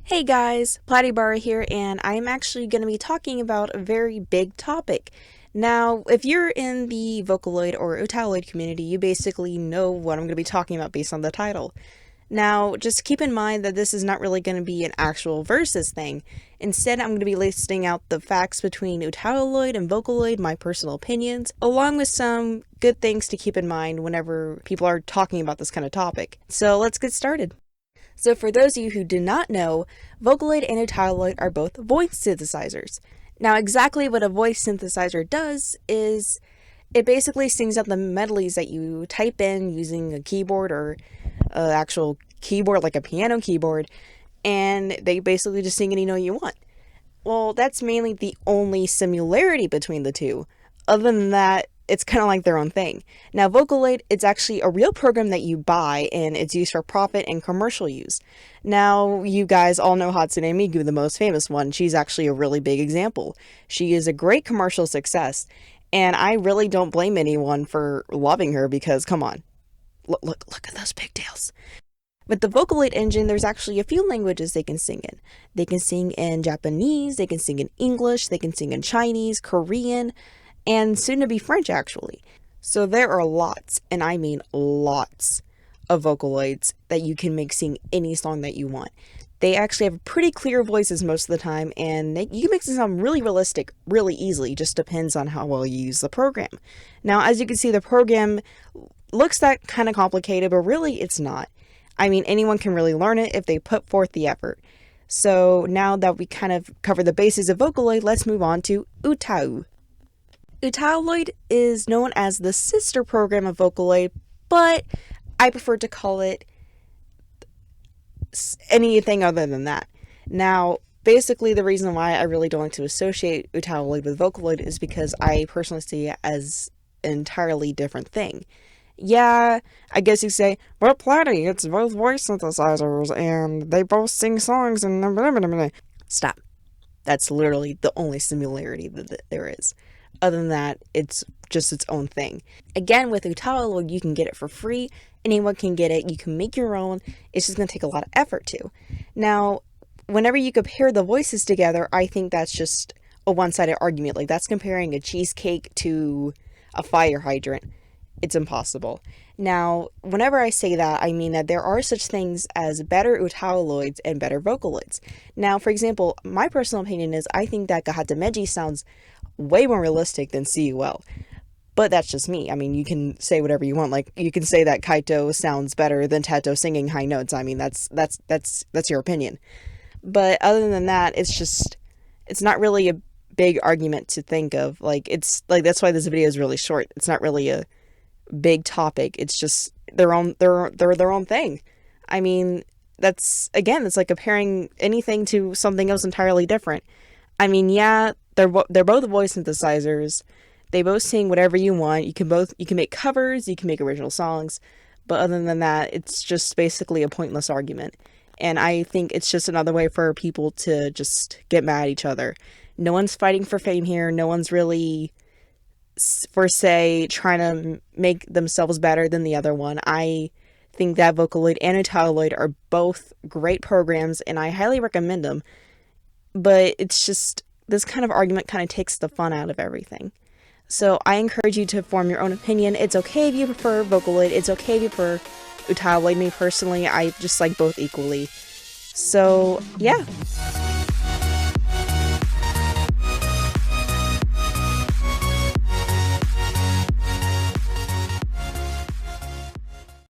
Hey guys, PlatyBara here, and I'm actually going to be talking about a very big topic. Now, if you're in the Vocaloid or UTAU community, you basically know what I'm going to be talking about based on the title. Now, just keep in mind that this is not really going to be an actual versus thing. Instead, I'm going to be listing out the facts between UTAU and Vocaloid, my personal opinions, along with some good things to keep in mind whenever people are talking about this kind of topic. So let's get started. So for those of you who do not know, Vocaloid and UTAU are both voice synthesizers. Now exactly what a voice synthesizer does is it basically sings out the melodies that you type in using a keyboard or an actual keyboard like a piano keyboard, and they basically just sing any note you want. Well, that's mainly the only similarity between the two. Other than that, it's kind of like their own thing. Now, Vocaloid, it's actually a real program that you buy, and it's used for profit and commercial use. Now, you guys all know Hatsune Miku, the most famous one. She's actually a really big example. She is a great commercial success, and I really don't blame anyone for loving her because, come on, look at those pigtails. With the Vocaloid engine, there's actually a few languages they can sing in. They can sing in Japanese, they can sing in English, they can sing in Chinese, Korean, and soon to be French actually. So there are lots, and I mean lots, of Vocaloids that you can make sing any song that you want. They actually have pretty clear voices most of the time, and you can make them sound really realistic really easily. Just depends on how well you use the program. Now, as you can see, the program looks that kind of complicated, but really it's not. I mean, anyone can really learn it if they put forth the effort. So now that we kind of covered the bases of Vocaloid, let's move on to UTAU. UTAU is known as the sister program of Vocaloid, but I prefer to call it anything other than that. Now, basically the reason why I really don't like to associate UTAU with Vocaloid is because I personally see it as an entirely different thing. Yeah, I guess you say, well, Platy, it's both voice synthesizers, and they both sing songs, and blah, blah, blah, blah. Stop. That's literally the only similarity that there is. Other than that, it's just its own thing. Again, with UTAU, you can get it for free. Anyone can get it. You can make your own. It's just going to take a lot of effort to. Now, whenever you compare the voices together, I think that's just a one-sided argument. Like, that's comparing a cheesecake to a fire hydrant. It's impossible. Now, whenever I say that, I mean that there are such things as better UTAU and better Vocaloids. Now, for example, my personal opinion is I think that Gahatameji sounds way more realistic than CUL. But that's just me. I mean, you can say whatever you want. Like, you can say that Kaito sounds better than Tato singing high notes. I mean, that's your opinion. But other than that, it's not really a big argument to think of. Like, it's like, that's why this video is really short. It's not really a big topic. It's just their own thing. I mean, it's like comparing anything to something else entirely different. I mean, yeah, they're both voice synthesizers. They both sing whatever you want. You can make covers, you can make original songs, but other than that, it's just basically a pointless argument. And I think it's just another way for people to just get mad at each other. No one's fighting for fame here. No one's really, for say, trying to make themselves better than the other one. I think that Vocaloid and UTAU are both great programs, and I highly recommend them. But it's just, this kind of argument kind of takes the fun out of everything. So I encourage you to form your own opinion. It's okay if you prefer Vocaloid. It's okay if you prefer UTAU. Me personally, I just like both equally. So, yeah.